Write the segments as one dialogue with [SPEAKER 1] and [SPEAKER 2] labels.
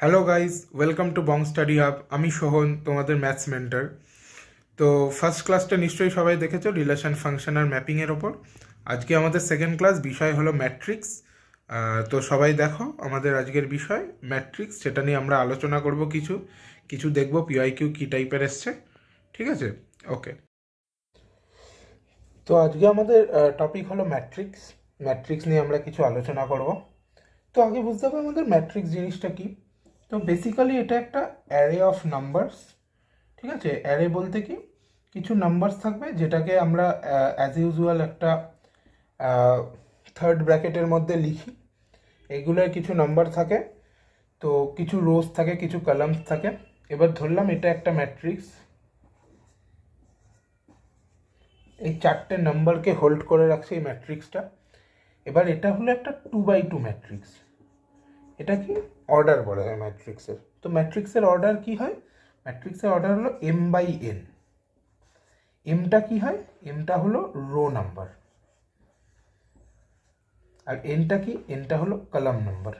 [SPEAKER 1] Hello guys, welcome to Bong study hub. আমি সোহন, তোমাদের maths mentor. তো ফার্স্ট ক্লাসটা নিশ্চয়ই সবাই দেখেছো, রিলেশন ফাংশন আর ম্যাপিংয়ের ওপর। আজকে আমাদের সেকেন্ড ক্লাস, বিষয় হলো ম্যাট্রিক্স। তো সবাই দেখো, আমাদের আজকের বিষয় ম্যাট্রিক্স, সেটা নিয়ে আমরা আলোচনা করব। কিছু কিছু দেখবো পিআইকিউ কী টাইপের এসছে। ঠিক আছে, ওকে। তো আজকে আমাদের টপিক হলো ম্যাট্রিক্স। ম্যাট্রিক্স নিয়ে আমরা কিছু আলোচনা করব। তো আগে বুঝতে হবে আমাদের ম্যাট্রিক্স জিনিসটা কি। তো বেসিক্যালি এটা একটা অ্যারে অফ নাম্বারস। ঠিক আছে, অ্যারে বলতে কি, কিছু নাম্বারস থাকবে যেটাকে আমরা অ্যাজ ইউজুয়াল একটা থার্ড ব্র্যাকেটের মধ্যে লিখি। এগুলোর কিছু নাম্বার থাকে, তো কিছু রোজ থাকে, কিছু কলামস থাকে। এবার ধরলাম এটা একটা ম্যাট্রিক্স, এই চারটে নাম্বারকে হোল্ড করে রাখছে এই ম্যাট্রিক্সটা। এবার এটা হলো একটা 2x2 ম্যাট্রিক্স। এটা কি অর্ডার বলা হয় ম্যাট্রিক্সের। তো ম্যাট্রিক্সের অর্ডার কি হয়? ম্যাট্রিক্সের অর্ডার হলো m/n। এমটা কি হয়? এমটা হলো রো নাম্বার, আর এনটা কি? এনটা হলো কলাম নাম্বার।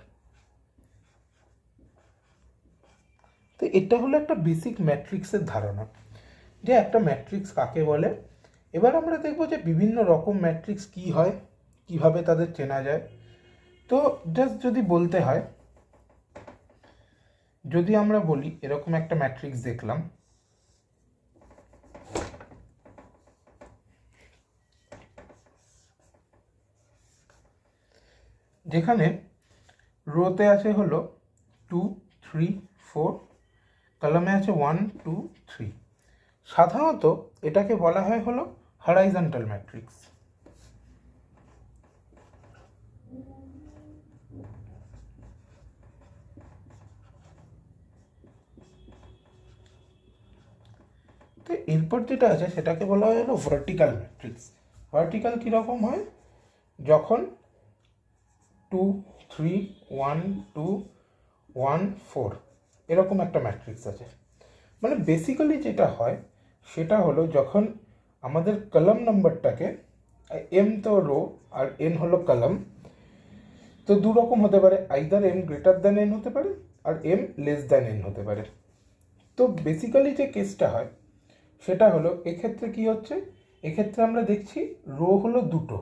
[SPEAKER 1] তো এটা হলো একটা বেসিক ম্যাট্রিক্সের ধারণা, যে একটা ম্যাট্রিক্স কাকে বলে। এবার আমরা দেখবো যে বিভিন্ন রকম ম্যাট্রিক্স কি হয়, কিভাবে তাদের চেনা যায়। তো জাস্ট যদি বলতে হয়, যদি আমরা বলি এরকম একটা ম্যাট্রিক্স দেখলাম, যেখানে রোতে আছে হলো 2, 3, 4, কলামে আছে 1, 2, 3। সাধারণত এটাকে বলা হয় হলো হরাইজন্টাল ম্যাট্রিক্স। তো এরপর যেটা আছে সেটাকে বলা হয় হলো ভার্টিক্যাল ম্যাট্রিক্স। ভার্টিক্যাল কীরকম হয়? যখন 2, 3, 1, 2, 1, 4 এরকম একটা ম্যাট্রিক্স আছে। মানে বেসিক্যালি যেটা হয় সেটা হলো, যখন আমাদের কলাম নাম্বারটাকে, এম তো রো আর এন হলো কলাম, তো দু রকম হতে পারে, either M greater than N হতে পারে আর এম লেস দ্যান এন হতে পারে। তো বেসিক্যালি যে কেসটা হয় সেটা হলো, এক্ষেত্রে কি হচ্ছে, এক্ষেত্রে আমরা দেখছি রো হলো দুটো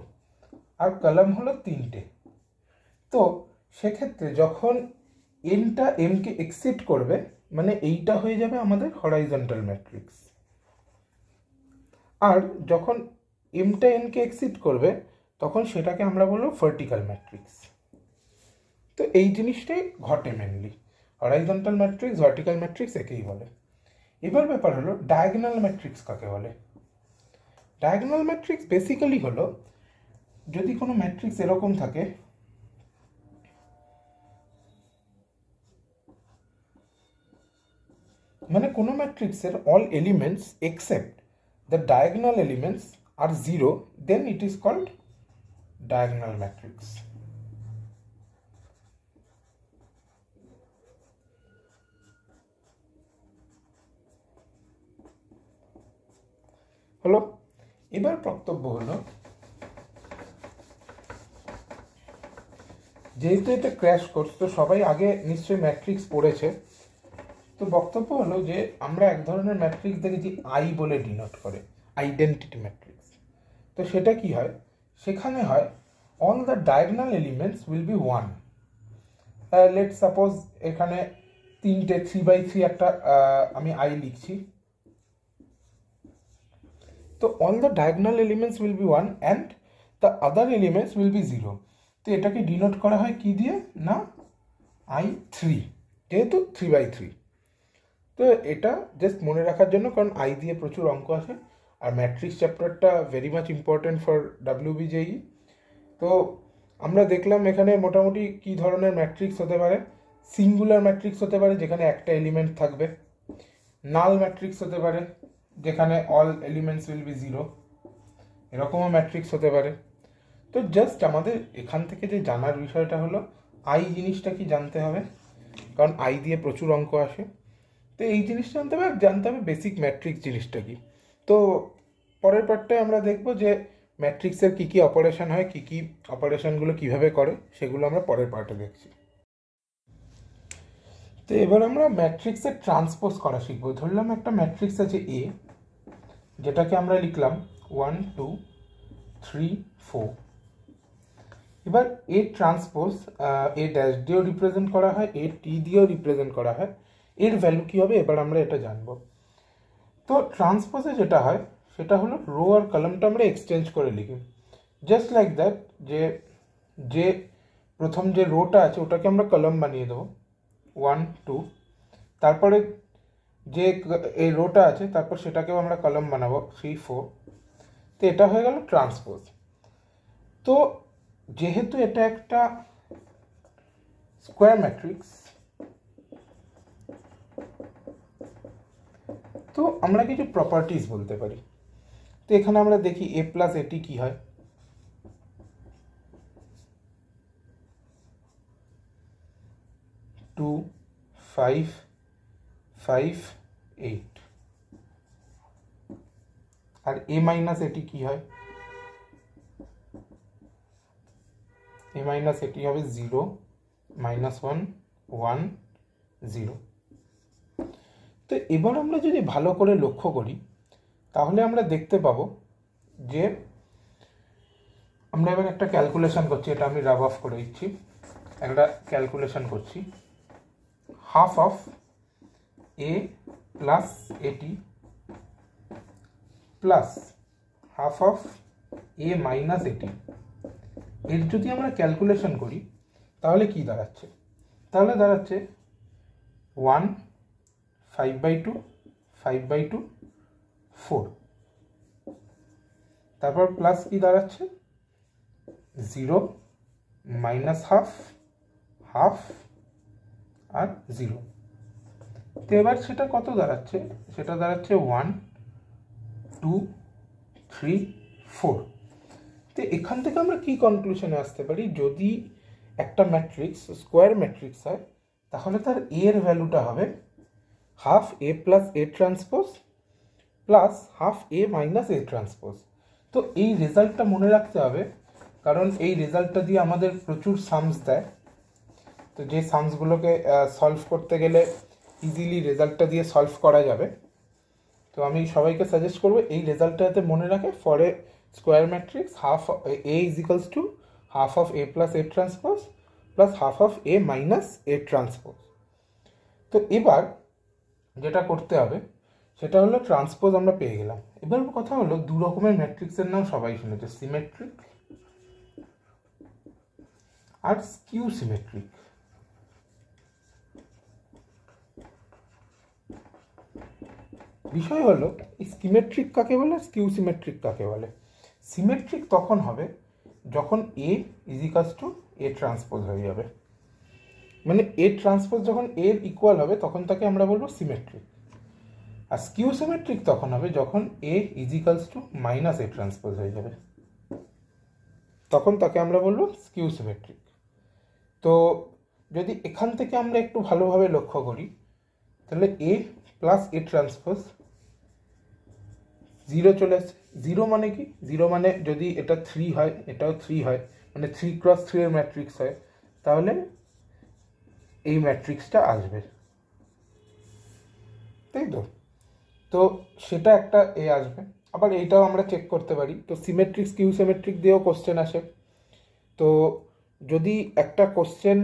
[SPEAKER 1] আর কলাম হলো তিনটে। তো সেক্ষেত্রে যখন এনটা এমকে এক্সিড করবে, মানে এইটা হয়ে যাবে আমাদের হরাইজন্টাল ম্যাট্রিক্স। আর যখন এমটা এনকে এক্সিড করবে তখন সেটাকে আমরা বলবো ভার্টিক্যাল ম্যাট্রিক্স। তো এই জিনিসটাই ঘটে mainly, horizontal matrix, vertical matrix একেই বলে। এবার ব্যাপার হলো ডায়াগোনাল ম্যাট্রিক্স কাকে বলে। ডায়াগোনাল ম্যাট্রিক্স বেসিক্যালি হলো, যদি কোনো ম্যাট্রিক্স এরকম থাকে, মানে কোনো ম্যাট্রিক্সের all elements except the diagonal elements আর zero, then it is called diagonal matrix. হলো। এবার বক্তব্য হলো, যেহেতু এটা ক্র্যাশ কোর্স, তো সবাই আগে নিশ্চয়ই ম্যাট্রিক্স পড়েছে। তো বক্তব্য হলো যে আমরা এক ধরনের ম্যাট্রিক্স দেখেছি আই বলে ডিনোট করে, আইডেন্টিটি ম্যাট্রিক্স। তো সেটা কি হয়? সেখানে হয় all the diagonal elements will be 1। Late suppose এখানে তিনটে 3x3 একটা আমি আই লিখছি। তো all the diagonal elements will be 1 and the other elements will be 0। তো এটাকে ডিনোট করা হয় কি দিয়ে? না, i3, যেহেতু 3x3। তো এটা জাস্ট মনে রাখার জন্য, কারণ আই দিয়ে প্রচুর অঙ্ক আসে, আর ম্যাট্রিক্স চ্যাপ্টারটা very much important for WBJE। তো আমরা দেখলাম এখানে মোটামুটি কি ধরনের ম্যাট্রিক্স হতে পারে। সিঙ্গুলার ম্যাট্রিক্স হতে পারে যেখানে একটা এলিমেন্ট থাকবে, নাল ম্যাট্রিক্স হতে পারে যেখানে অল এলিমেন্টস উইল বি 0, এরকমও ম্যাট্রিক্স হতে পারে। তো জাস্ট আমাদের এখান থেকে যে জানার বিষয়টা হলো আই জিনিসটা কি জানতে হবে, কারণ আই দিয়ে প্রচুর অঙ্ক আসে। তো এই জিনিসটা জানতে হবে বেসিক ম্যাট্রিক্স জিনিসটা কি। তো পরের পার্টটায় আমরা দেখব যে ম্যাট্রিক্সের কী কী অপারেশন হয়, কী কী অপারেশনগুলো কীভাবে করে, সেগুলো আমরা পরের পার্টে দেখছি। তো এবার আমরা ম্যাট্রিক্সের ট্রান্সপোজ করা শিখব। ধরলাম একটা ম্যাট্রিক্স আছে এ, যেটাকে আমরা লিখলাম 1 2 3 4। এবার এ ট্রান্সপোজ এ ড্যাশ দিয়েও রিপ্রেজেন্ট করা হয়, এ টি দিয়েও রিপ্রেজেন্ট করা হয়। এর ভ্যালু কী হবে এবার আমরা এটা জানবো। তো ট্রান্সপোজে যেটা হয় সেটা হলো রো আর কলামটা আমরা এক্সচেঞ্জ করে লিখি, জাস্ট লাইক দ্যাট। যে প্রথম যে রোটা আছে ওটাকে আমরা কলাম বানিয়ে দেবো 1 2, তারপরে যে এই রোটা আছে তারপর সেটাকেও আমরা কলাম বানাবো 3 4। তো এটা হয়ে গেল ট্রান্সপোজ। তো যেহেতু এটা একটা স্কোয়ার ম্যাট্রিক্স, তো আমরা কিছু প্রপার্টিজ বলতে পারি। তো এখানে আমরা দেখি এ প্লাস এটি কি হয়। 2 5 5 8। আর এ মাইনাস এটি কি হয়, এ মাইনাস এটি হবে 0 -1 1 0। তো এবার আমরা যদি ভালো করে লক্ষ্য করি তাহলে আমরা দেখতে পাবো যে আমরা এবার একটা ক্যালকুলেশন করছি, এটা আমি রাব অফ করে দিচ্ছি। একটা ক্যালকুলেশন করছি, হাফ অফ এ প্লাস এটি plus half of A minus এটি। এর যদি আমরা ক্যালকুলেশন করি তাহলে কি দাঁড়াচ্ছে, তাহলে দাঁড়াচ্ছে 1 5/2 5/2 4। তারপর প্লাস কি দাঁড়াচ্ছে 0 মাইনাস হাফ হাফ আর 0। তো এবার সেটা কত দাঁড়াচ্ছে, সেটা দাঁড়াচ্ছে 1 2 3 4। তো এখান থেকে আমরা কি কনক্লুশনে আসতে পারি, যদি একটা ম্যাট্রিক্স স্কোয়ার ম্যাট্রিক্স হয় তাহলে তার এর ভ্যালুটা হবে half A plus A transpose plus half A minus A transpose. তো এই রেজাল্টটা মনে রাখতে হবে, কারণ এই রেজাল্টটা দিয়ে আমাদের প্রচুর সামস দেয়। তো যে সামসগুলোকে সলভ করতে গেলে ইজিলি রেজাল্টটা দিয়ে সলভ করা যাবে। তো আমি সবাইকে সাজেস্ট করবো এই রেজাল্টটা যাতে মনে রাখে। For a square matrix half A is equals to half of A plus A transpose plus half of A minus A transpose. তো এবার যেটা করতে হবে সেটা হলো ট্রান্সপোজ আমরা পেয়ে গেলাম। এবার কথা হলো দু রকমের ম্যাট্রিক্সের নাম সবাই শুনেছে, সিমেট্রিক আর স্কিউ সিমেট্রিক। বিষয় হলো এই সিমেট্রিক কাকে বলে, স্কিউ সিমেট্রিক কাকে বলে। সিমেট্রিক তখন হবে যখন A is equals to A transpose হয়ে যাবে, মানে এ ট্রান্সপোজ যখন এর ইকুয়াল হবে তখন তাকে আমরা বলবো সিমেট্রিক। আর স্কিউ সিমেট্রিক তখন হবে যখন A is equals to minus A transpose হয়ে যাবে, তখন তাকে আমরা বলবো স্কিউ সিমেট্রিক। তো যদি এখান থেকে আমরা একটু ভালোভাবে লক্ষ্য করি তাহলে এ প্লাস এ ট্রান্সপোজ 0 চলে আসছে। 0 মানে কি, 0 মানে যদি এটা 3 হয় এটাও 3 হয়, মানে 3x3 এর ম্যাট্রিক্স হয়, তাহলে এই ম্যাট্রিক্সটা আসবে, তাই তো। তো সেটা একটা এ আসবে। আবার এইটাও আমরা চেক করতে পারি। তো সিমেট্রিক স্কিউ সিমেট্রিক দিয়েও কোশ্চেন আসে। তো যদি একটা কোশ্চেন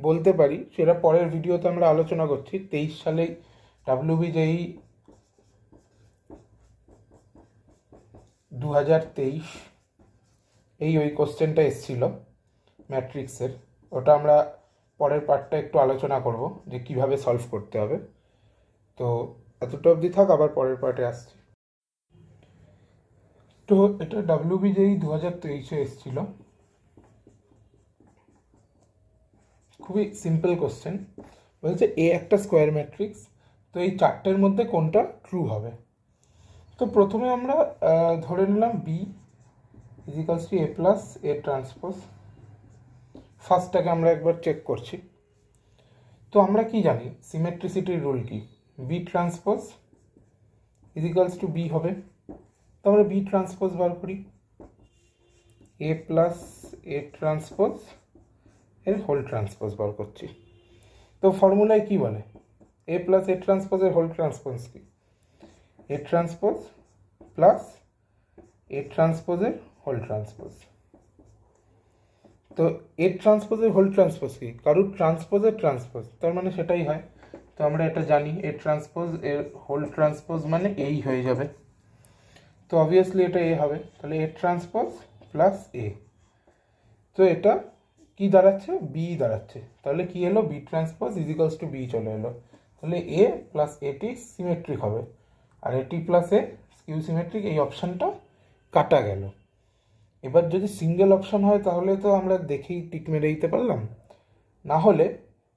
[SPEAKER 1] বলতে পারি সেটা পরের ভিডিওতে আমরা আলোচনা করছি। 23 সালেই WBJEE 2023 ওই কোশ্চেনটা এসেছিল ম্যাট্রিক্সের, ওটা আমরা পরের পার্টটা একটু আলোচনা করব যে কিভাবে সলভ করতে হবে। তো এতটা অবধি থাক, আবার পরের পার্টে আসছি। তো এটা WBJEE 2023 এসেছিল, খুবই সিম্পল কোশ্চেন। বলছে এ একটা স্কোয়ার ম্যাট্রিক্স, তো এই চারটের মধ্যে কোনটা ট্রু হবে। তো প্রথমে আমরা ধরে নিলাম B is equals to A plus A transpose. ফার্স্টটাকে আমরা একবার চেক করছি। তো আমরা কি জানি সিমেট্রিসিটির রুল কি, B transpose is equals to B হবে। তো আমরা বি ট্রান্সপোজ বার করি, এ প্লাস এ ট্রান্সপোজ এর হোল ট্রান্সপোজ বার করছি। তো ফর্মুলায় কি বলে, এ প্লাস এ ট্রান্সপোজের হোল ট্রান্সপোজ কি, এ ট্রান্সপোজ প্লাস এ ট্রান্সপোজের হোল ট্রান্সপোজ। তো এ ট্রান্সপোজের হোল ট্রান্সপোজ কি, কারুর ট্রান্সপোজের ট্রান্সপোজ, তার মানে সেটাই হয়। তো আমরা এটা জানি, এ ট্রান্সপোজ এর হোল ট্রান্সপোজ মানে এই হয়ে যাবে। তো অবভিয়াসলি এটা এ হবে, তাহলে এ ট্রান্সপোজ প্লাস এ। তো এটা কি দাঁড়াচ্ছে, বি দাঁড়াচ্ছে। তাহলে কি এলো, বি ট্রান্সপোজ ইজিক্যালস টু বি চলে এলো। তাহলে এ প্লাস এটি সিমেট্রিক হবে, আর এটি প্লাস এ স্কিউ সিমেট্রিক, এই অপশানটা কাটা গেল। এবার যদি সিঙ্গেল অপশান হয় তাহলে তো আমরা দেখেই টিক মেরে দিতে পারলাম, না হলে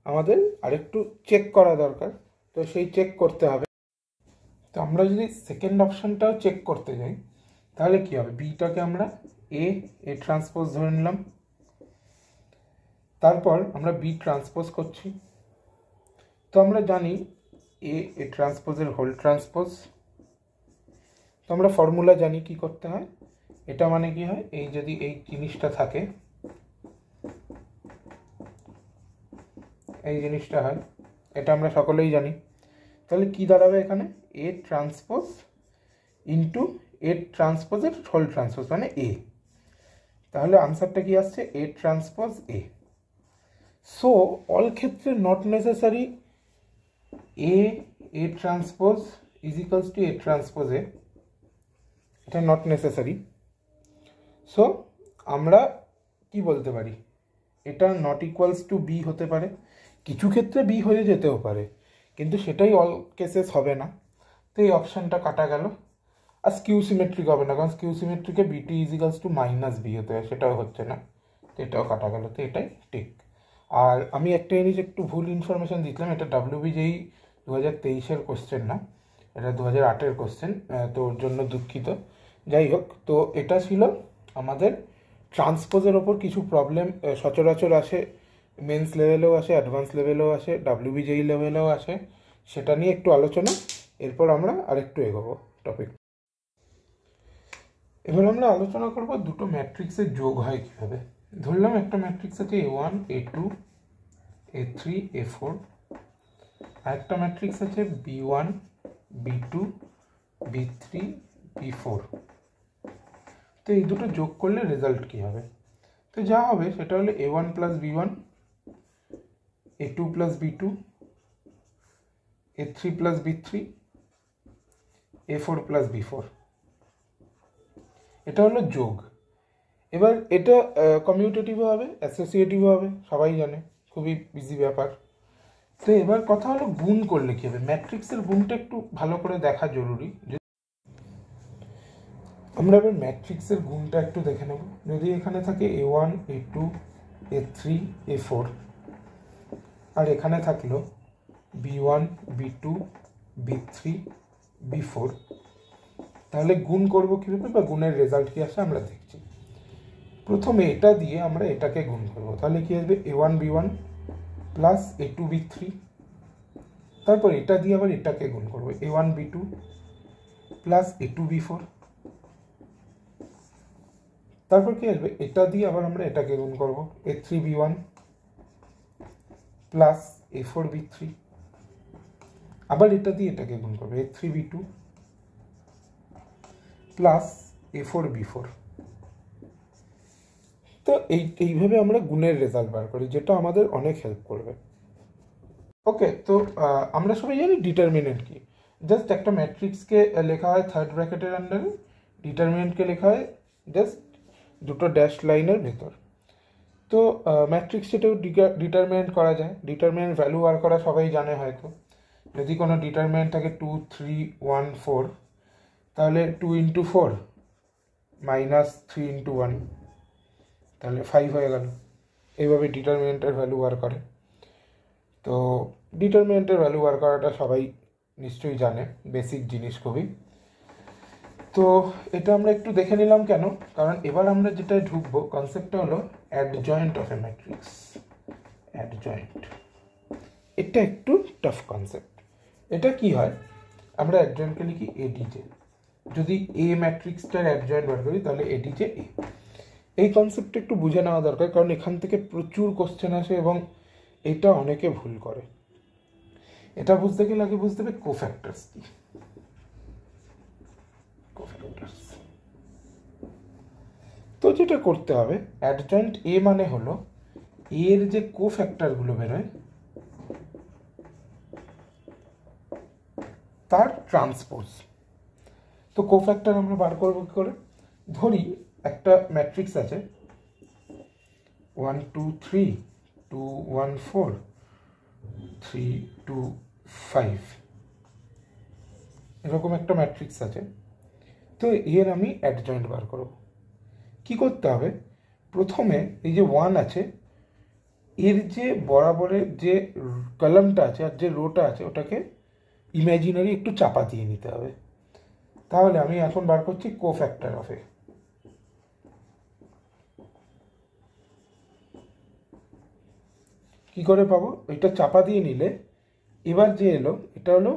[SPEAKER 1] আমাদের আরেকটু চেক করা দরকার। তো সেই চেক করতে হবে। তো আমরা যদি সেকেন্ড অপশানটাও চেক করতে যাই তাহলে কি হবে, বিটাকে আমরা এ ট্রান্সপোজ ধরে নিলাম, তারপর আমরা বি ট্রান্সপোজ করছি। তো আমরা জানি এ ট্রান্সপোজের হোল ট্রান্সপোজ। তো আমরা ফর্মুলা জানি কি করতে হয়। এটা মানে কি হয়, এই যদি এই জিনিসটা থাকে, এই জিনিসটা হয়, এটা আমরা সকলেই জানি। তাহলে কি দাঁড়াবে এখানে, এ ট্রান্সপোজ ইন্টু এ ট্রান্সপোজের হোল ট্রান্সপোজ মানে এ। তাহলে আনসারটা কি আসছে, A transpose A. So all ক্ষেত্রে not necessary A transpose ইজিক্যালস to A transpose A, এটা নট নেসেসারি। সো আমরা কি বলতে পারি, এটা নট ইকুয়ালস টু বি হতে পারে, কিছু ক্ষেত্রে বি হয়ে যেতেও পারে, কিন্তু সেটাই অল কেসেস হবে না। তো এই অপশানটা কাটা গেল। আর স্কিউ সিমেট্রিক হবে না, কারণ স্কিউ সিমেট্রিকে বিটি ইজিক্যালস টু মাইনাস বি হতে হয়, সেটাও হচ্ছে না। তো এটাও কাটা গেল, তো এটাই ঠিক। আর আমি একটা জিনিস একটু ভুল ইনফরমেশান দিচ্ছিলাম, এটা WBJEE 2023-এর কোশ্চেন না, এটা 2008-এর কোশ্চেন, তো ওর জন্য দুঃখিত। যাই হোক, তো এটা ছিল আমাদের ট্রান্সপোজের ওপর কিছু প্রবলেম সচরাচর আসে, মেন্স লেভেলেও আসে, অ্যাডভান্স লেভেলেও আসে, WBJEE লেভেলেও আসে, সেটা নিয়ে একটু আলোচনা। এরপর আমরা আরেকটু এগোবো টপিক। এবার আমরা আলোচনা করব দুটো ম্যাট্রিক্সের যোগ হয় কীভাবে। ধরলাম একটা ম্যাট্রিক্স আছে A1 A2 A3 A4, আর একটা ম্যাট্রিক্স আছে B1 B2 B3 B4। তো এই দুটো যোগ করলে রেজাল্ট কী হবে, তো যা হবে সেটা হলো A1 plus B1, A2 plus B2, A3 plus B3, A4 plus B4। এটা হলো যোগ। এবার এটা কমিউটেটিভও হবে, অ্যাসোসিয়েটিভও হবে, সবাই জানে, খুবই ইজি ব্যাপার। তো এবার কথা হলো গুণ করলে কী হবে, ম্যাট্রিক্সের গুণটা একটু ভালো করে দেখা জরুরি। আমরা এবার ম্যাট্রিক্সের গুণটা একটু দেখে নেব। যদি এখানে থাকে A1 A2 A3 A4, আর এখানে থাকলো B1 B2 B3 B4, তাহলে গুণ করব কীভাবে বা গুণের রেজাল্ট কী আসে আমরা দেখছি। প্রথমে এটা দিয়ে আমরা এটাকে গুণ করব, তাহলে কি আসবে A1 B1 plus A2 B3, তারপর এটা দিয়ে আবার এটাকে গুণ করব A1 B2 plus A2 B4, তারপর কি আসবে এটা দিয়ে আবার আমরা এটাকে গুণ করব A3 B1 plus A4 B3, আবার এটা দিয়ে এটাকে গুণ করব A3 B2 plus A4 B4। তো এইভাবে আমরা গুণের রেজাল্ট বার করি, যেটা আমাদের অনেক হেল্প করবে। ওকে, তো আমরা সবাই জানি ডিটারমিনেন্ট কি। জাস্ট একটা ম্যাট্রিক্সকে লেখা হয় থার্ড ব্র্যাকেটের আন্ডারে, ডিটারমিনেন্টকে লেখা হয় জাস্ট দুটো ড্যাশ লাইনের ভেতর। তো ম্যাট্রিক্স সেটাও ডিটারমিনেন্ট করা যায়, ডিটারমিনেন্ট ভ্যালু বার করা সবাই জানে হয়তো। যদি কোনো ডিটারমিনেন্ট থাকে 2 3 1 4, তাহলে 2 × 4 মাইনাস 3 × 1, তাহলে 5 হয়ে গেল। এইভাবে ডিটারমিনেন্টের ভ্যালু বার করে। তো ডিটারমিনেন্টের ভ্যালু বার করাটা সবাই নিশ্চয়ই জানে, বেসিক জিনিস খুবই। তো এটা আমরা একটু দেখে নিলাম কেন, কারণ এবার আমরা যেটা ঢুকবো কনসেপ্টটা হলো adjoint of A matrix. Adjoint এটা একটু টাফ কনসেপ্ট। এটা কি হয়, আমরা অ্যাডজয়েন্টকে লিখি এডিজে। যদি এ ম্যাট্রিক্সটার অ্যাডজয়েন্ট বার করি তাহলে এডিজে এ। এই কনসেপ্টটা একটু বুঝে নেওয়া দরকার, কারণ এখান থেকে প্রচুর কোশ্চেন আসে এবং এটা অনেকে ভুল করে। এটা বুঝতে গেলে আগে বুঝতে হবে কোফ্যাক্টরস কি। কোফ্যাক্টরস তো যেটা করতে হবে, অ্যাডজয়েন্ট এ মানে হলো এর যে কোফ্যাক্টরগুলো বেরোয় তার ট্রান্সপোজ। তো কোফ্যাক্টর আমরা বার করবো কি করে? ধরি একটা ম্যাট্রিক্স আছে 1 2 3 2 1 4 3 2 5, এরকম একটা ম্যাট্রিক্স আছে। তো এর আমি অ্যাডজয়েন্ট বার করব। কি করতে হবে? প্রথমে এই যে 1 আছে এর যে বরাবরের যে কলামটা আছে আর যে রোটা আছে ওটাকে ইমাজিনারি একটু চাপা দিয়ে নিতে হবে। তাহলে আমি এখন বার করছি কোফ্যাক্টর অফ এ। কি করে পাবো? এটা চাপা দিয়ে নিলে এবার যে এলো এটা হলো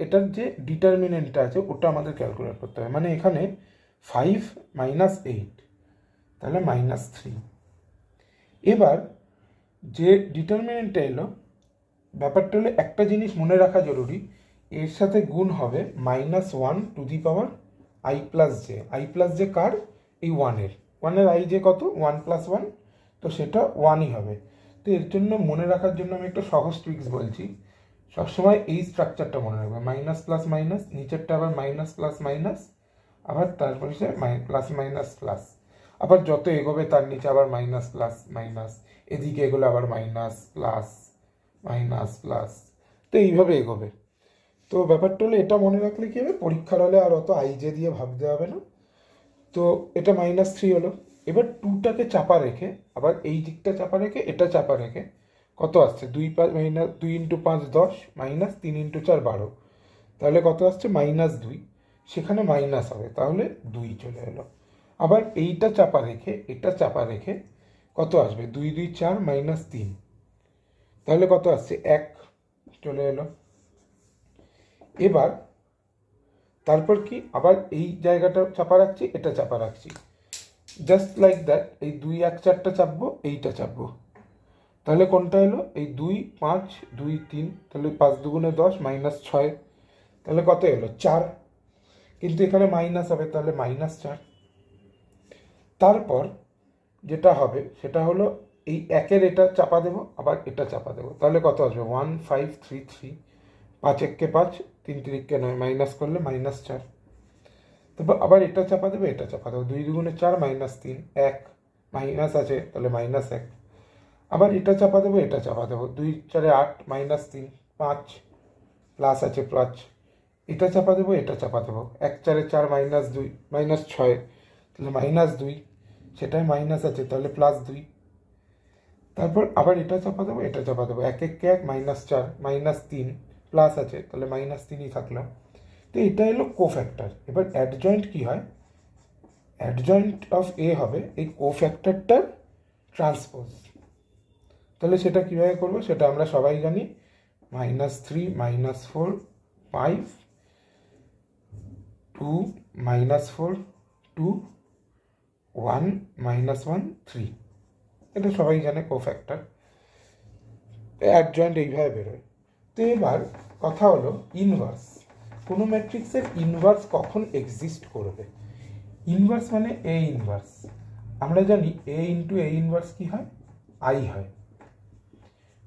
[SPEAKER 1] এটার যে ডিটারমিনেন্টটা আছে ওটা আমাদের ক্যালকুলেট করতে হবে। মানে এখানে 5 - 8 তাহলে -3। এবার যে ডিটারমিনেন্টটা এলো, ব্যাপারটা হলো একটা জিনিস মনে রাখা জরুরি, এর সাথে গুণ হবে -1 to the power i plus j. I plus j কার? এই ওয়ানের আই যে কত? 1 + 1, তো সেটা 1ই হবে। তো এর জন্য মনে রাখার জন্য আমি একটা সহজ ট্রিক্স বলছি। সবসময় এই স্ট্রাকচারটা মনে রাখবে, মাইনাস প্লাস মাইনাস, নিচেরটা আবার মাইনাস প্লাস মাইনাস, আবার তারপরে সে প্লাস মাইনাস প্লাস, আবার যত এগোবে তার নিচে আবার মাইনাস প্লাস মাইনাস, এদিকে এগুলো আবার মাইনাস প্লাস মাইনাস প্লাস, তো এইভাবে এগোবে। তো ব্যাপারটা হলো এটা মনে রাখলে কি হবে, পরীক্ষার হলে আর অত আইজে দিয়ে ভাবতে হবে না। তো এটা -3 হলো। এবার 2টাকে চাপা রেখে, আবার এই দিকটা চাপা রেখে এটা চাপা রেখে কত আসছে? 2 × 5 = 10, -3 × 4 = 12, তাহলে কত আসছে? -2। সেখানে মাইনাস হবে, তাহলে 2 চলে এলো। আবার এইটা চাপা রেখে এটা চাপা রেখে কত আসবে? 2 × 2 = 4, -3, তাহলে কত আসছে? 1 চলে এলো। এবার তারপর কি, আবার এই জায়গাটা চাপা রাখছি, এটা চাপা রাখছি, জাস্ট লাইক দ্যাট। এই 2 1 4টা চাপবো, এইটা চাপবো, তাহলে কোনটা এলো? এই 2 5 2 3, তাহলে 5 × 2 = 10, -6, তাহলে কত এলো? 4, কিন্তু এখানে মাইনাস হবে, তাহলে -4। তারপর যেটা হবে সেটা হলো এই একের এটা চাপা দেবো, আবার এটা চাপা দেবো, তাহলে কত আসবে? 1 5 3 3, 5 × 1 = 5, 3 × 3 = 9, মাইনাস করলে -4। তারপর আবার এটা চাপা দেবো, এটা চাপা দেবো, 2 × 2 = 4, -3, 1 মাইনাস আছে, তাহলে -1। আবার এটা চাপা দেবো, এটা চাপা দেবো, 2 × 4 = 8, -3, 5 প্লাস আছে 5, এটা চাপা দেবো, এটা চাপা দেবো, 1 × 4 = 4, -2 -6, তাহলে -2, সেটাই মাইনাস আছে, তাহলে +2। তারপর আবার এটা চাপা দেবো, এটা চাপা দেবো, 1 × 1 = 1, -4 -3 প্লাস আছে, তাহলে -3ই থাকলো। তো এটা এলো কোফ্যাক্টর। এবার অ্যাডজয়েন্ট কি হয়? অ্যাডজয়েন্ট অফ এ হবে এই কোফ্যাক্টরটার ট্রান্সপোজ। তাহলে সেটা কীভাবে করবো সেটা আমরা সবাই জানি, -3 -4 5 2 -4 2 1 -1 3, এটা সবাই জানে কোফ্যাক্টর। অ্যাডজয়েন্ট এইভাবে বেরোয়। তো এবার কথা হলো ইনভার্স। কোনো ম্যাট্রিক্সের ইনভার্স কখন এক্সিস্ট করবে? ইনভার্স মানে এ ইনভার্স। আমরা জানি এ × এ ইনভার্স কি হয়? আই হয়।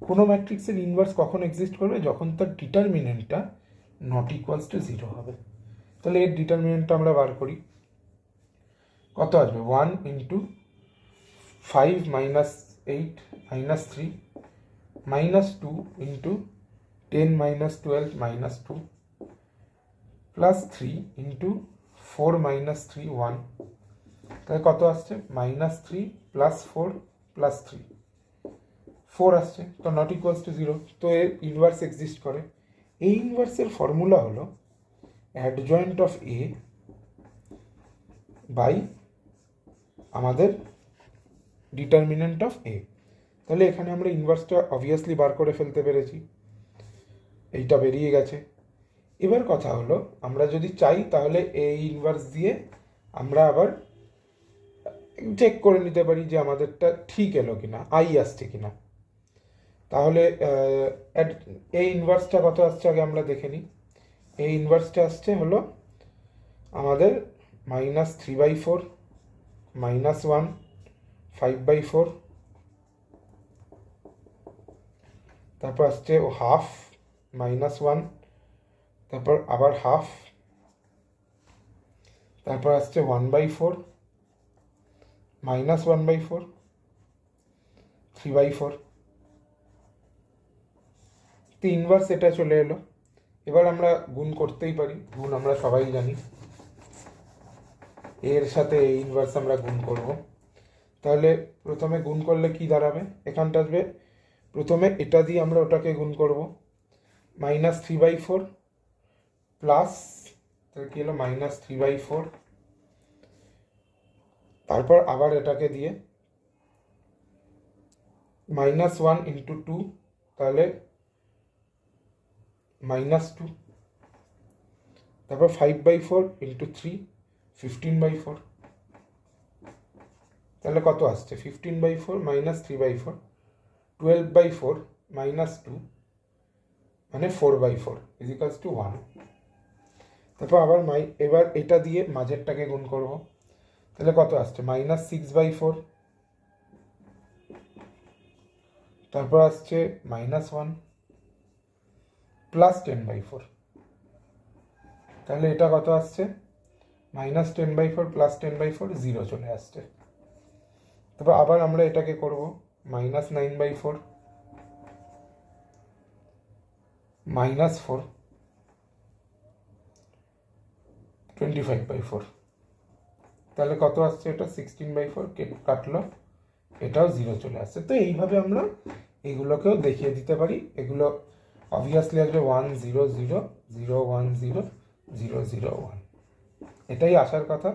[SPEAKER 1] কোনো ম্যাট্রিক্সের ইনভার্স কখন এক্সিস্ট করবে? যখন তার ডিটারমিনেন্টটা ≠ 0 হবে। তাহলে এর ডিটারমিনেন্টটা আমরা বার করি, কত আসবে? 1 × 5 - 8 -3, -2 × 10 - 12 -2, +3 × 4 - 3 1, তাহলে কত আসছে? -3 + 4 + 3 4 আসছে, তো ≠ 0। তো এর ইনভার্স এক্সিস্ট করে। এই ইনভার্সের ফর্মুলা হলো অ্যাডজয়েন্ট অফ এ বাই আমাদের ডিটারমিনেন্ট অফ এ। তাহলে এখানে আমরা ইনভার্সটা অবভিয়াসলি বার করে ফেলতে পেরেছি, এইটা বেরিয়ে গেছে। এবার কথা হলো আমরা যদি চাই তাহলে এই ইনভার্স দিয়ে আমরা আবার চেক করে নিতে পারি যে আমাদেরটা ঠিক এলো কিনা, আই আসছে কিনা। তাহলে এই ইনভার্সটা কত আসছে আগে আমরা দেখে নিই। এই ইনভার্সটা আসছে হলো আমাদের -3/4 -1 5/4, তারপর আসছে হাফ -1, তারপর আবার হাফ, তারপর আসছে 1/4 -1/4 3/4। তো ইনভার্স এটা চলে এলো। এবার আমরা গুণ করতেই পারি, গুণ আমরা সবাই জানি, এর সাথে এই ইনভার্স আমরা গুণ করব। তাহলে প্রথমে গুণ করলে কি দাঁড়াবে, এখানটা আসবে, প্রথমে এটা দিয়ে আমরা ওটাকে গুণ করব, -3/4 প্লাস, তাহলে কি হলো -3/4, তারপর আবার এটাকে দিয়ে -1 × 2, তাহলে -2, তারপর 5/4 × 3 15/4, তাহলে কত আসছে 15/4 -3/4 12/4 -2 মানে 4/4 = 1। তারপর আবার এবার এটা দিয়ে মাঝেরটাকে গুণ করব, তাহলে কত আসছে -6/4, তারপর আসছে -1 প্লাস 10/4, তাহলে এটা কত আসছে -10/4 প্লাস 10/4 0 চলে আসছে। তারপর আবার আমরা এটাকে করব -9/4 -4 25/4, তাহলে কত আসছে এটা 16/4, কাটলো, এটাও 0 চলে আসছে। তো এইভাবে আমরা এগুলোকেও দেখিয়ে দিতে পারি। এগুলো অবভিয়াসলি আসবে 1 0 0 0 1 0 0 0 1, এটাই আসার কথা।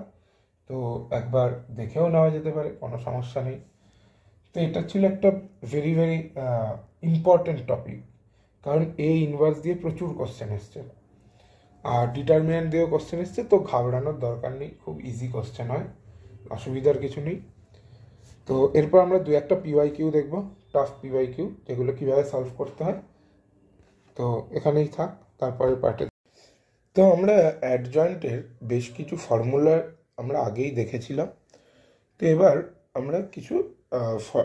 [SPEAKER 1] তো একবার দেখেও নেওয়া যেতে পারে, কোনো সমস্যা নেই। তো এটা ছিল একটা ভেরি ভেরি ইম্পর্টেন্ট টপিক, কারণ এই ইনভার্স দিয়ে প্রচুর কোশ্চেন এসছে আর ডিটারমিনেন্ট দিয়েও কোশ্চেন এসছে। তো ঘাবড়ানোর দরকার নেই, খুব ইজি কোশ্চেন হয়, অসুবিধার কিছু নেই। তো এরপর আমরা 2-1টা PYQ দেখব, টাফ PYQ, যেগুলো কীভাবে সলভ করতে হয়। তো এখানেই থাক, তারপরে পার্টে। তো আমরা অ্যাডজয়েন্টের বেশ কিছু ফর্মুলা আমরা আগেই দেখেছিলাম। তো এবার আমরা কিছু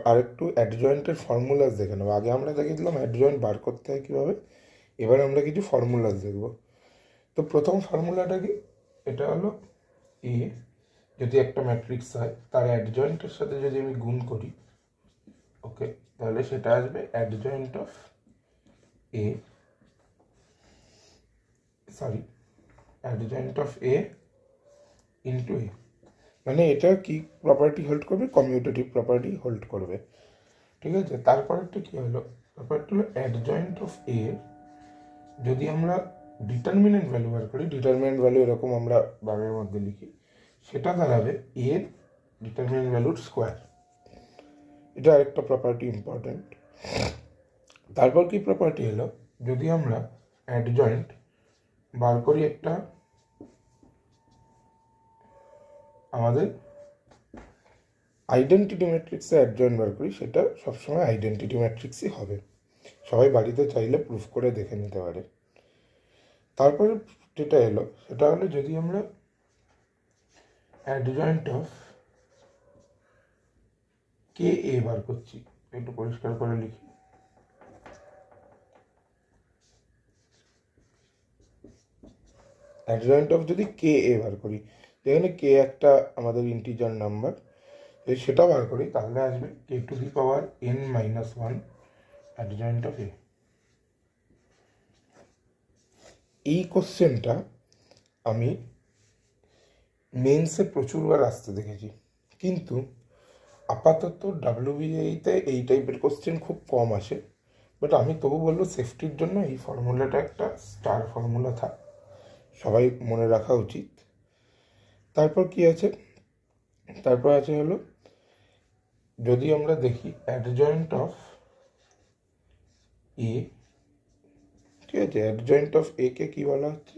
[SPEAKER 1] আরেকটু অ্যাডজয়েন্টের ফর্মুলাস দেখে নেবো। আগে আমরা দেখেছিলাম অ্যাডজয়েন্ট বার করতে হয় কীভাবে, এবার আমরা কিছু ফর্মুলাস দেখব। তো প্রথম ফর্মুলাটা কি, এটা হলো এ যদি একটা ম্যাট্রিক্স হয়, তার অ্যাডজয়েন্টের সাথে যদি আমি গুণ করি, ওকে, তাহলে সেটা আসবে adjoint of A, sorry adjoint of A into A, মানে এটা কি প্রপার্টি হোল্ড করবে, কমিউটেটিভ প্রপার্টি হোল্ড করবে, ঠিক আছে। তারপরেরটা কি হলো, তারপরটা হলো অ্যাডজয়েন্ট অফ এ যদি আমরা ডিটারমিনেন্ট ভ্যালু বার করি, ডিটারমিনেন্ট ভ্যালু এরকম আমরা বারের মধ্যে লিখি, সেটা দাঁড়াবে এর ডিটারমিনেন্ট ভ্যালুর স্কোয়ার। এটা আরেকটা প্রপার্টি ইম্পর্টেন্ট। তারপর কি প্রপার্টি হলো, যদি আমরা অ্যাডজয়েন্ট বার করি একটা আমাদের আইডেন্টিটি ম্যাট্রিক্সে অ্যাডজয়েন্ট বার করি, সেটা সবসময় আইডেন্টিটি ম্যাট্রিক্সই হবে। সবাই বাড়িতে চাইলে প্রুফ করে দেখে নিতে পারে। তারপরে যেটা এলো সেটা হলো, যদি আমরা অ্যাডজয়েন্ট অফ কে এ বার করছি, একটু পরিষ্কার করে লিখি, অ্যাডজয়েন্ট অফ যদি কে এ বার করি, যেখানে কে একটা আমাদের ইন্টিজার নাম্বার, সেটা বার করি, তাহলে আসবে k⁻n−1 অ্যাডজয়েন্ট অফ এ। এই কোশ্চেনটা আমি মেন্সে প্রচুরবার আসতে দেখেছি, কিন্তু আপাতত WBA-তে এই টাইপের কোশ্চেন খুব কম আসে। বাট আমি তবু বলবো সেফটির জন্য এই ফর্মুলাটা একটা স্টার ফর্মুলা থাক, সবাই মনে রাখা উচিত। তারপর কি আছে, তারপর আছে হলো, যদি আমরা দেখি অ্যাডজয়েন্ট অফ এ, ঠিক আছে, অ্যাডজয়েন্ট অফ এ কে কী বলা হচ্ছে,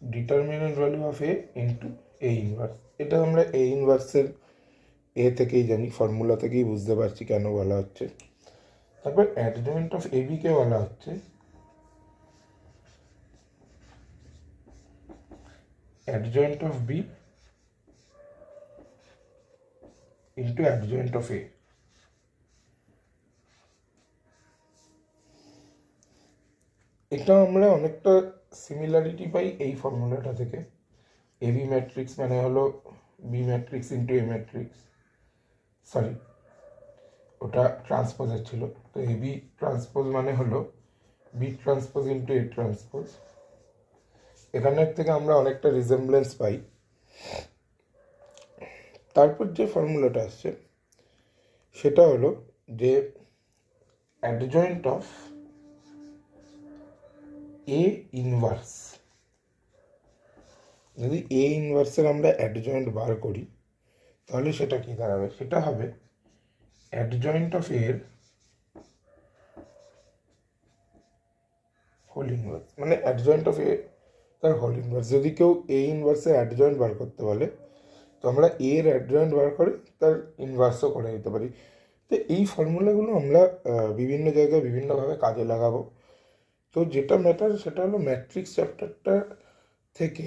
[SPEAKER 1] determinant value of A into A inverse. এটা আমরা এ ইনভার্সের এ থেকেই জানি, ফর্মুলা থেকেই বুঝতে পারছি কেন বলা হচ্ছে। তারপর অ্যাডজয়েন্ট অফ এবি কে বলা হচ্ছে adjoint of B into adjoint of A. এটা আমরা অনেকটা সিমিলারিটি পাই এই ফর্মুলাটা থেকে। এবি ম্যাট্রিক্স মানে হলো B matrix into A matrix, sorry ওটা ট্রান্সপোজের ছিল, তো এবি ট্রান্সপোজ মানে হলো B transpose into A transpose. এখানের থেকে আমরা অনেকটা রিজেম্বলেন্স পাই। তারপর যে ফর্মুলাটা আসছে সেটা হলো যে অ্যাডজয়েন্ট অফ এ ইনভার্স। যদি এ ইনভার্সের আমরা অ্যাডজয়েন্ট বার করি তাহলে সেটা কি দাঁড়াবে, সেটা হবে অ্যাডজয়েন্ট অফ এর হোল ইনভার্স, মানে অ্যাডজয়েন্ট অফ এ তার হোল ইনভার্স। যদি কেউ এ ইনভার্সের অ্যাডজয়েন্ট বার করতে বলে তো আমরা এর অ্যাডজয়েন্ট বার করে তার ইনভার্সও করে দিতে পারি। তো এই ফর্মুলাগুলো আমরা বিভিন্ন জায়গায় বিভিন্নভাবে কাজে লাগাবো। তো যেটা ম্যাটার সেটা হলো ম্যাট্রিক্স চ্যাপ্টারটা থেকে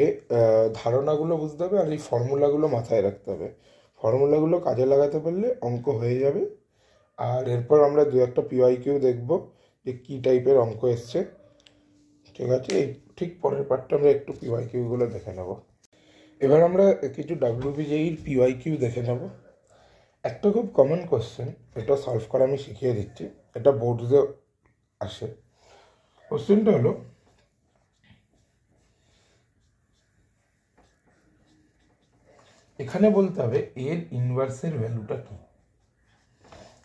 [SPEAKER 1] ধারণাগুলো বুঝতে হবে আর এই ফর্মুলাগুলো মাথায় রাখতে হবে। ফর্মুলাগুলো কাজে লাগাতে পারলে অঙ্ক হয়ে যাবে। আর এরপর আমরা দু একটা পিওয়াইকিউ দেখবো যে কী টাইপের অঙ্ক এসছে। ঠিক আছে, এই ঠিক পরের পার্টটা আমরা একটু পিওয়াইকিউগুলো দেখে নেব। এবার আমরা কিছু ডাব্লিউবিজেইর পিওয়াইকিউ দেখে নেব। একটা খুব কমন কোশ্চেন, এটা সলভ করা আমি শিখিয়ে দিচ্ছি, এটা বোর্ডসে আসে। কোশ্চেনটা হলো এখানে বলতে হবে এর ইনভার্সের ভ্যালুটা কি।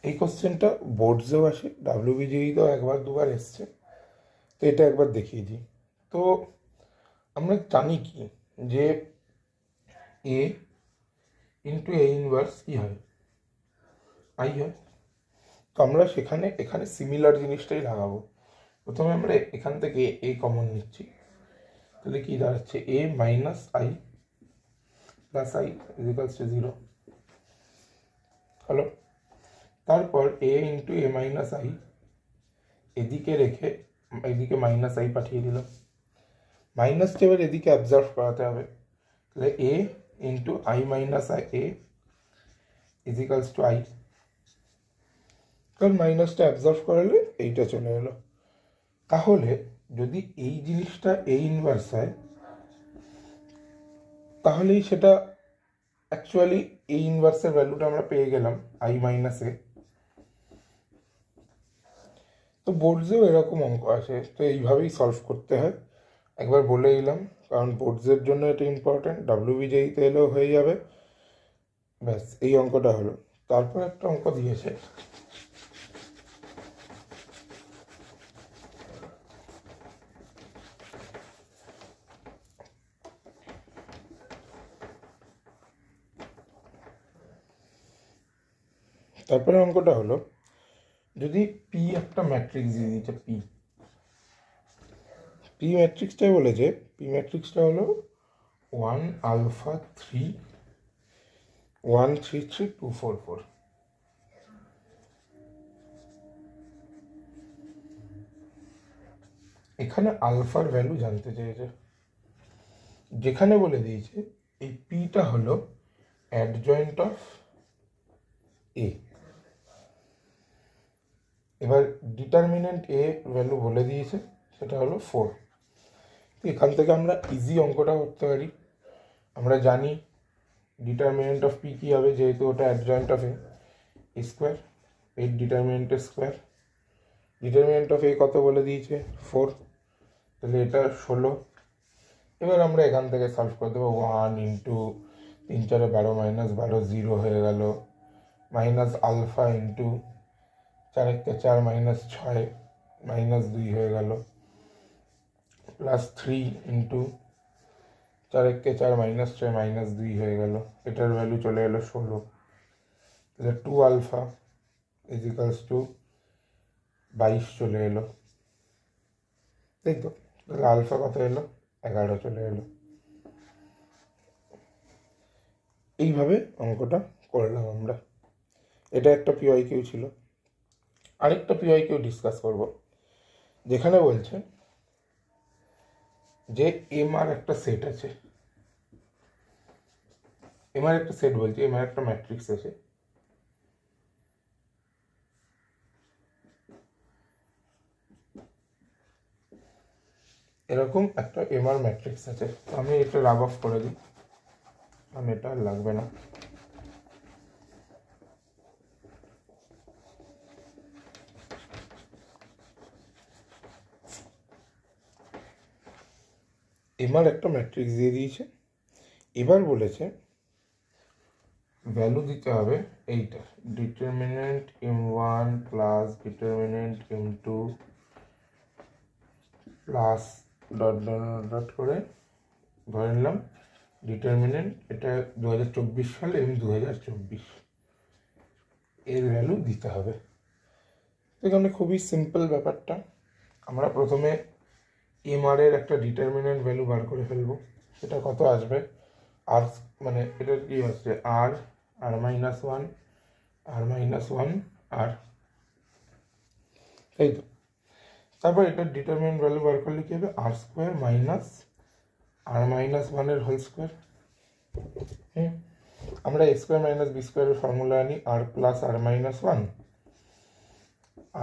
[SPEAKER 1] এই কোশ্চেনটা বোর্ডসেও আসে, ডাব্লিউবিজেইতেও একবার দুবার এসছে, তো এটা একবার দেখিয়ে দিই। তো আমরা জানি কি যে এ ইন্টু এ ইনভার্স কী হয়, আই হয়। তো আমরা এখানে সিমিলার জিনিসটাই লাগাবো। প্রথমে আমরা এখান থেকে এ কমন নিচ্ছি, তাহলে কি দাঁড়াচ্ছে A minus I plus I equals to 0 হলো। তারপর A into A minus I এদিকে রেখে এদিকে মাইনাস আই পাঠিয়ে দিলাম, মাইনাসটা এবার এদিকে অ্যাবজর্ভ করাতে হবে, তাহলে A into I minus I A equals to I. কারণ মাইনাসটা অ্যাবজর্ভ করালে এইটা চলে এলো। তাহলে যদি এই জিনিসটা এ ইনভার্স হয় তাহলেই সেটা অ্যাকচুয়ালি এ ইনভার্সের ভ্যালুটা আমরা পেয়ে গেলাম আই মাইনাস এ। তো বোর্ডসেও এরকম অঙ্ক আসে, তো এইভাবেই সলভ করতে হয়। একবার বলে দিলাম কারণ বোর্ডসের জন্য এটা ইম্পর্টেন্ট, ডাব্লিউবিজেইতে এলেও হয়ে যাবে। ব্যাস এই অঙ্কটা হলো। তারপর একটা অঙ্ক দিয়েছে, তারপরে অঙ্কটা হলো যদি পি একটা ম্যাট্রিক্স দিয়ে দিচ্ছে, পি ম্যাট্রিক্সটাই বলেছে, পি ম্যাট্রিক্সটা হলো 1 আলফা 3 1 3 3 2 4 4। এখানে আলফার ভ্যালু জানতে চেয়েছে, যেখানে বলে দিয়েছে এই পিটা হলো অ্যাডজয়েন্ট অফ এ। এবার ডিটারমিনেন্ট এ ভ্যালু বলে দিয়েছে, সেটা হলো 4। তো এখান থেকে আমরা ইজি অঙ্কটা করতে পারি। আমরা জানি ডিটারমিনেন্ট অফ পি কী হবে, যেহেতু ওটা অ্যাডজয়েন্ট অফ এ স্কোয়ার, এর ডিটারমিনেন্টের স্কোয়ার। ডিটারমিনেন্ট অফ এ কত বলে দিয়েছে 4, তাহলে এটা 16। এবার আমরা এখান থেকে সলভ করে দেবো 1 ইন্টু 3 4 12 মাইনাস 12 0 হয়ে গেল, minus alpha into 4 1 4 minus 6 minus 2 হয়ে গেল, প্লাস 3 ইন্টু 4 1 4 মাইনাস 6 মাইনাস 2 হয়ে গেল, এটার ভ্যালু চলে এলো 16। তাহলে 2 আলফা ইজিক্যালস টু 22 চলে এলো, দেখো তাহলে আলফা কত এলো 11 চলে এলো। এইভাবে অঙ্কটা করলাম আমরা। এটা একটা পিওয়াইকিউ ছিল। আরেকটা পিওয়াইকিউ ডিসকাস করব, যেখানে বলছে যে এম আর একটা সেট আছে, এম আর একটা সেট বলছে, এম আর একটা ম্যাট্রিক্স আছে, এরকম একটা এম আর ম্যাট্রিক্স আছে। আমি এটা রাব অফ করে দিই, আমি এটা আর লাগবে না। এম আর একটা ম্যাট্রিক্স দিয়ে দিয়েছে, এবার বলেছে ভ্যালু দিতে হবে এইটা, determinant m1 plus determinant m2 plus dot dot dot করে ধরে নিলাম ডিটারমিনেন্ট, এটা 2024 সাল এবং 2024 এর ভ্যালু দিতে হবে। এখানে খুবই সিম্পল ব্যাপারটা, আমরা প্রথমে এম আর এর একটা ডিটারমিনেন্ট ভ্যালু বার করে ফেলবো। সেটা কত আসবে, আর মানে এটা কি হচ্ছে আর আর minus one R minus one আর, তাই তো। তারপর এটার ডিটারমিনেন্ট ভ্যালু বার করলে কি হবে, R square minus R minus ওয়ানের হোল স্কোয়ার। আমরা এ স্কোয়ার মাইনাস বি স্কোয়ারের ফর্মুলা আনি, R plus R minus one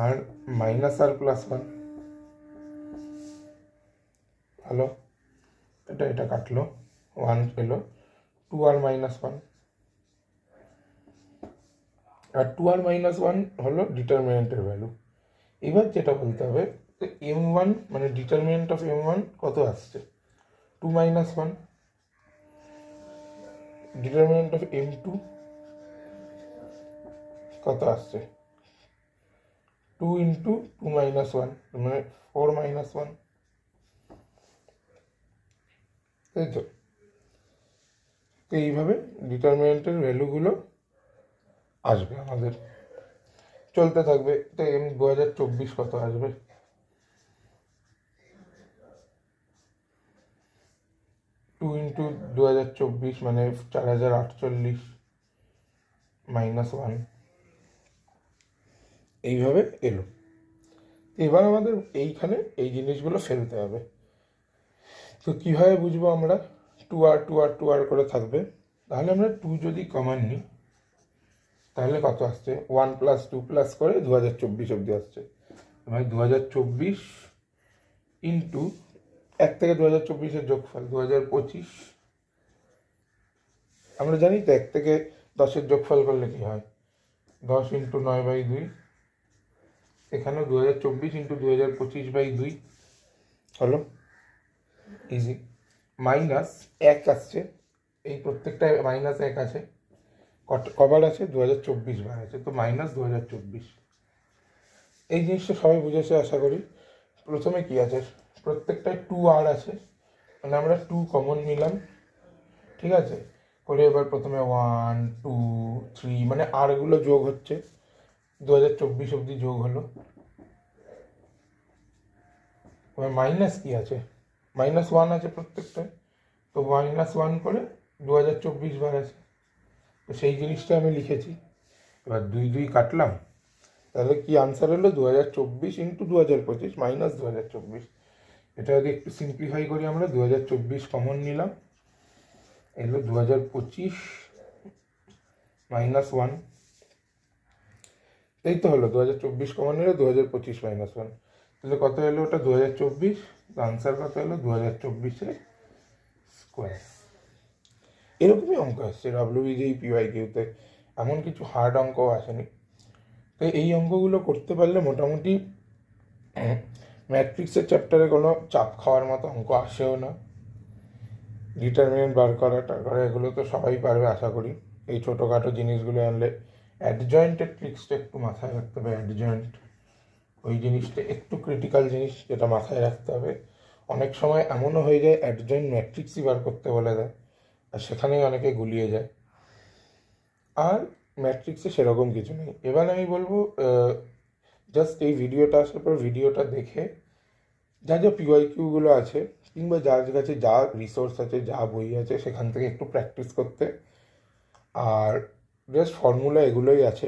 [SPEAKER 1] R minus R plus one. ভালো, এটা কাটলো, ওয়ান পেলো, টু আর মাইনাস ওয়ান, আর টু আর মাইনাস ওয়ান হলো ডিটারমিনেন্টের ভ্যালু। এবার যেটা বলতে হবে এম ওয়ান মানে ডিটারমিনেন্ট অফ এম ওয়ান কত আসছে, two minus one, determinant of M two কত আসছে, two into two minus one মানে ফোর মাইনাস ওয়ান, তাই তো। তো এইভাবে ডিটারমিনেন্টের ভ্যালুগুলো আসবে আমাদের, চলতে থাকবে। তো এম 2024 কত আসবে, টু ইন্টু 2024 মানে 4048 মাইনাস ওয়ান, এইভাবে এলো। এবার আমাদের এইখানে এই জিনিসগুলো ফেলতে হবে। তো কীভাবে বুঝবো আমরা, টু আর টু আর টু আর করে থাকবে, তাহলে আমরা টু যদি কমন নিই তাহলে কত আসছে, ওয়ান প্লাস টু প্লাস করে 2024 অবধি আসছে। মানে 2024 ইন্টু এক থেকে 2024-এর যোগফল 2025, আমরা জানি তো এক থেকে 10-এর যোগফল করলে কি হয়, 10 ইন্টু 9/2, এখানেও 2024 ইন্টু 2025/2 হলো, ইজি। মাইনাস এক আসছে, এই প্রত্যেকটায় মাইনাস এক আছে, কবার আছে 2024 বার আছে, তো মাইনাস 2024। এই জিনিসটা সবাই বুঝেছে আশা করি। প্রথমে কি আছে, প্রত্যেকটায় টু আর আছে, মানে আমরা টু কমন নিলাম, ঠিক আছে, করে এবার প্রথমে 1 2 3 মানে আরগুলো যোগ হচ্ছে, 2024 অবধি যোগ হলো। এবার মাইনাস কি আছে, মাইনাস ওয়ান আছে প্রত্যেকটায়, তো মাইনাস ওয়ান করে 2024 বার আছে, তো সেই জিনিসটা আমি লিখেছি। এবার দুই দুই কাটলাম, তাহলে কি আনসার হলো 2024 ইন্টু 2025 মাইনাস 2024। এটা যদি একটু সিম্পলিফাই করি আমরা, 2024 কমন নিলাম, এলো 2025 মাইনাস ওয়ান, এই তো হলো 2024 কমন নিলে 2025 মাইনাস ওয়ান, তাহলে কত এলো ওটা 2024, আনসার কত এলো 2024-এর স্কোয়ার। এরকমই অঙ্ক আসছে ডাব্লিউবিজেই পিওয়াইকিউতে, এমন কিছু হার্ড অঙ্কও আসেনি। তো এই অঙ্কগুলো করতে পারলে মোটামুটি ম্যাট্রিক্সের চ্যাপ্টারে কোনো চাপ খাওয়ার মতো অঙ্ক আসেও না। ডিটারমিনেন্ট বার করাটা করে এগুলো তো সবাই পারবে আশা করি। এই ছোটোখাটো জিনিসগুলো আনলে অ্যাডজয়েন্টের ট্রিক্সটা একটু মাথায় রাখতে হবে, অ্যাডজয়েন্ট ওই জিনিসটা একটু ক্রিটিক্যাল জিনিস, যেটা মাথায় রাখতে হবে। অনেক সময় এমনও হয়ে যায় অ্যাডজয়েন্ট ম্যাট্রিক্সই বার করতে বলে দেয়, আর সেখানেই অনেকে গুলিয়ে যায়। আর ম্যাট্রিক্সে সেরকম কিছু নেই। এবার আমি বলবো জাস্ট এই ভিডিওটা আসার পর ভিডিওটা দেখে যা যা পিওয়াইকিউগুলো আছে, কিংবা যার কাছে যা রিসোর্স আছে, যা বই আছে, সেখান থেকে একটু প্র্যাকটিস করতে। আর জাস্ট ফর্মুলা এগুলোই আছে,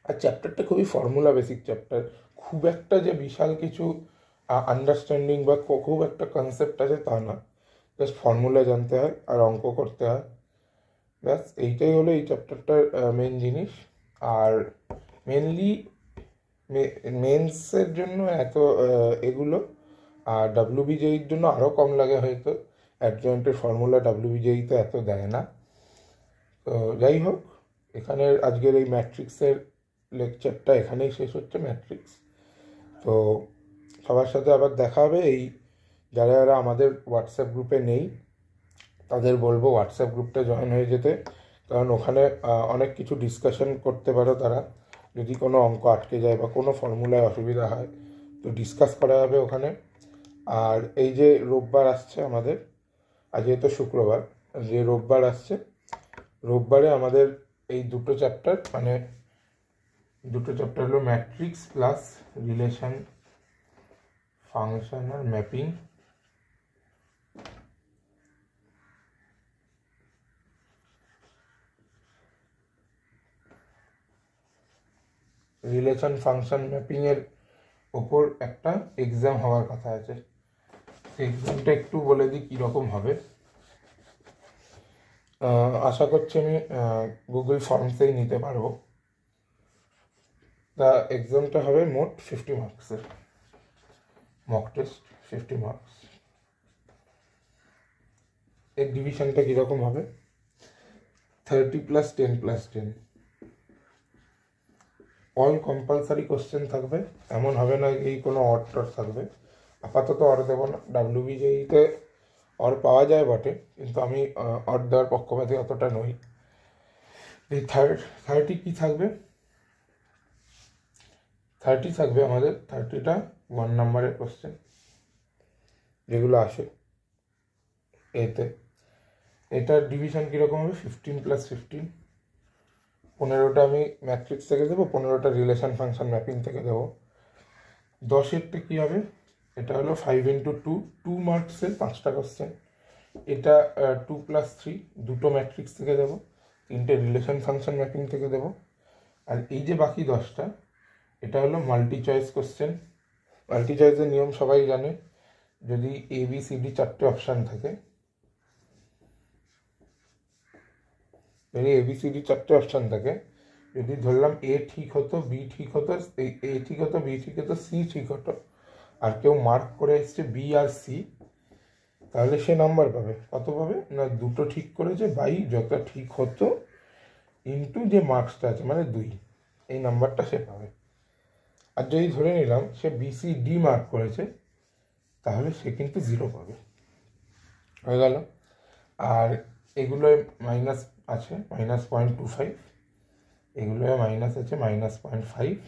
[SPEAKER 1] আর চ্যাপ্টারটা খুবই ফর্মুলা বেসিক চ্যাপ্টার, খুব একটা যে বিশাল কিছু আন্ডারস্ট্যান্ডিং বা খুব একটা কনসেপ্ট আছে তা না, জাস্ট ফর্মুলা জানতে হয় আর অঙ্ক করতে হয়, ব্যাস এইটাই হলো এই চ্যাপ্টারটার মেন জিনিস। আর মেনলি মেন্সের জন্য এত এগুলো, আর ডাব্লিউবিজেইর জন্য আরও কম লাগে হয়তো, অ্যাডজয়েন্টের ফর্মুলা ডাব্লিউবিজেইতে এত দেয় না। তো যাই হোক, এখানের আজকের এই ম্যাট্রিক্সের লেকচারটা এখানেই শেষ হচ্ছে, ম্যাট্রিক্স। তো সবার সাথে আবার দেখা হবে। এই যারা যারা আমাদের হোয়াটসঅ্যাপ গ্রুপে নেই তাদের বলবো হোয়াটসঅ্যাপ গ্রুপটা জয়েন হয়ে যেতে, কারণ ওখানে অনেক কিছু ডিসকাশন করতে পারো তারা, যদি কোনো অঙ্ক আটকে যায় বা কোনো ফর্মুলায় অসুবিধা হয় তো ডিসকাস করা যাবে ওখানে। আর এই যে রোববার আসছে আমাদের, আজকে তো শুক্রবার, যে রোববার আসছে, রোববারে আমাদের এই দুটো চ্যাপ্টার, মানে দুটো চ্যাপ্টার হলো ম্যাট্রিক্স প্লাস রিলেশন ফাংশন আর ম্যাপিং। রিলেশন ফাংশন ম্যাপিংয়ের ওপর একটা এক্সাম হওয়ার কথা আছে। এক্সামটা একটু বলে দিই কীরকম হবে। আশা করছি আমি গুগল ফর্মসেই নিতে পারবো। তা এক্সামটা হবে মোট 50 মার্কসের, মক টেস্ট 50 মার্কস। এর ডিভিশনটা কীরকম হবে, 30 + 10 + 10, অল কম্পালসারি কোশ্চেন থাকবে, এমন হবে না এই কোনো অড টড থাকবে। আপাতত অর দেবো না, ডাব্লিউবিজেইতে অর পাওয়া যায় বটে, কিন্তু আমি অর দেওয়ার পক্ষপাতী অতটা নই। এই 30 কী থাকবে, 30 থাকবে আমাদের, 30টা 1 নাম্বারের কোশ্চেন যেগুলো আসে এতে। এটার ডিভিশন কীরকম হবে, 15 + 15, 15টা আমি ম্যাট্রিক্স থেকে দেবো, 15টা রিলেশন ফাংশন ম্যাপিং থেকে দেবো। 10এরটা কী হবে, এটা হলো 5 × 2, 2 মার্কসের 5টা কোশ্চেন। এটা 2 + 3, দুটো ম্যাট্রিক্স থেকে দেবো, 3টে রিলেশন ফাংশন ম্যাপিং থেকে দেবো। আর এই যে বাকি 10টা, এটা হলো মাল্টি চয়েস কোশ্চেন। মাল্টি চয়েসের নিয়ম সবাই জানে, যদি ABCD 4টে অপশান থাকে, যদি ABCD 4টে অপশান থাকে, যদি ধরলাম A ঠিক হতো, B ঠিক হতো, A ঠিক হতো, B ঠিক হতো, C ঠিক হতো, আর কেউ মার্ক করে এসছে B আর C, তাহলে সে নাম্বার পাবে। কত পাবে না, দুটো ঠিক করেছে বাই যত ঠিক হতো ইন্টু যে মার্কসটা আছে মানে 2, এই নাম্বারটা সে পাবে। আর যদি ধরে নিলাম সে BCD মার্ক করেছে, তাহলে সে কিন্তু 0 পাবে, হয়ে গেল। আর এগুলোয় মাইনাস আছে -0.25, এগুলোয় মাইনাস আছে -0.5,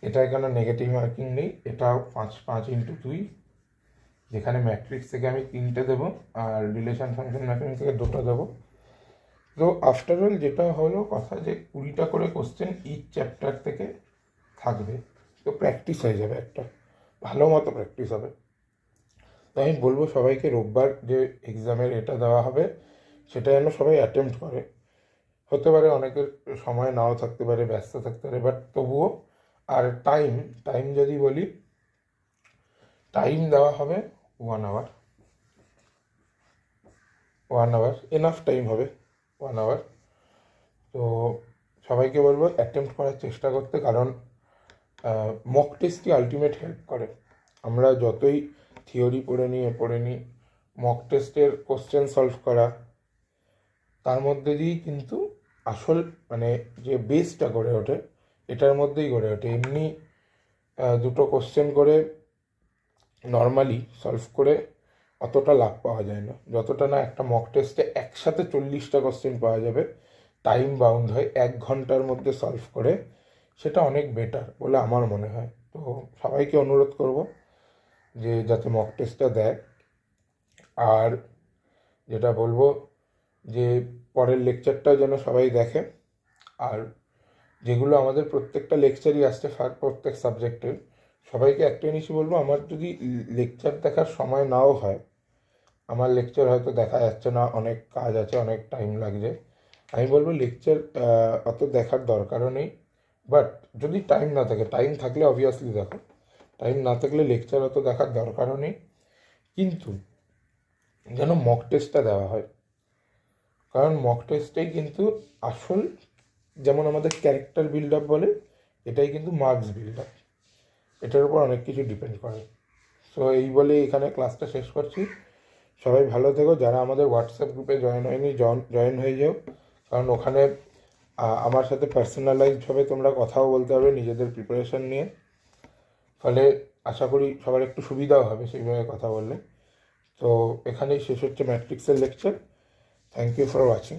[SPEAKER 1] এটা এখানে নেগেটিভ মার্কিং নেই, এটাও 5 × 2, যেখানে ম্যাট্রিক্স থেকে আমি 3টে দেবো আর রিলেশন ফাংশন ম্যাপিং থেকে 2টা দেবো। তো আফটার অল যেটা হলো কথা, যে 20টা করে কোশ্চেন ইচ চ্যাপ্টার থেকে থাকবে, তো প্র্যাকটিস হয়ে যাবে, একটা ভালো মতো প্র্যাকটিস হবে। তো আমি বলবো সবাইকে রোববার যে এক্সামের এটা দেওয়া হবে সেটা যেন সবাই অ্যাটেম্প্ট করে। হতে পারে অনেকের সময় নাও থাকতে পারে, ব্যস্ত থাকতে পারে, বাট তবুও। আর টাইম যদি বলি, টাইম দেওয়া হবে 1 আওয়ার, 1 আওয়ার এনাফ টাইম হবে, 1 আওয়ার। তো সবাইকে বলবো অ্যাটেম্প্ট করার চেষ্টা করতে, কারণ মক টেস্টই আলটিমেট হেল্প করে। আমরা যতই থিওরি পড়ে নিই, মক টেস্টের কোশ্চেন সলভ করা, তার মধ্যে দিয়েই কিন্তু আসল মানে যে বেসটা গড়ে ওঠে, এটার মধ্যেই গড়ে ওঠে। এমনি দুটো কোশ্চেন করে নর্মালি সলভ করে অতটা লাভ পাওয়া যায় না, যতটা না একটা মক টেস্টে একসাথে 40টা কোশ্চেন পাওয়া যাবে, টাইম বাউন্ড হয়, 1 ঘন্টার মধ্যে সলভ করে, সেটা অনেক বেটার বলে আমার মনে হয়। তো সবাইকে অনুরোধ করব যে যাতে মক টেস্টটা দেয়। আর যেটা বলবো যে পরের লেকচারটাও যেন সবাই দেখে, আর যেগুলো আমাদের প্রত্যেকটা লেকচারই আসছে প্রত্যেক সাবজেক্টের, সবাইকে একটা জিনিসই বলবো, আমার যদি লেকচার দেখার সময় নাও হয়, আমার লেকচার হয়তো দেখা যাচ্ছে না, অনেক কাজ আছে, অনেক টাইম লাগছে, আমি বলবো লেকচার অত দেখার দরকারও নেই, বাট যদি টাইম না থাকে, টাইম থাকলে অবভিয়াসলি দেখো, টাইম না থাকলে লেকচার অত দেখার দরকারও নেই, কিন্তু যেন মক টেস্টটা দেওয়া হয়, কারণ মক টেস্টেই কিন্তু আসল, যেমন আমাদের ক্যারেক্টার বিল্ড আপ বলে, এটাই কিন্তু মার্কস বিল্ড আপ, এটার উপর অনেক কিছু ডিপেন্ড করে। সো এই বলে এখানে ক্লাসটা শেষ করছি। সবাই ভালো থেকো, যারা আমাদের হোয়াটসঅ্যাপ গ্রুপে জয়েন হয়নি জয়েন হয়ে যাও, কারণ ওখানে আমার সাথে পার্সোনালাইজডভাবে তোমরা কথাও বলতে হবে নিজেদের প্রিপারেশান নিয়ে, ফলে আশা করি সবার একটু সুবিধাও হবে সেইভাবে কথা বললে। তো এখানেই শেষ হচ্ছে ম্যাট্রিক্সের lecture. Thank you for watching.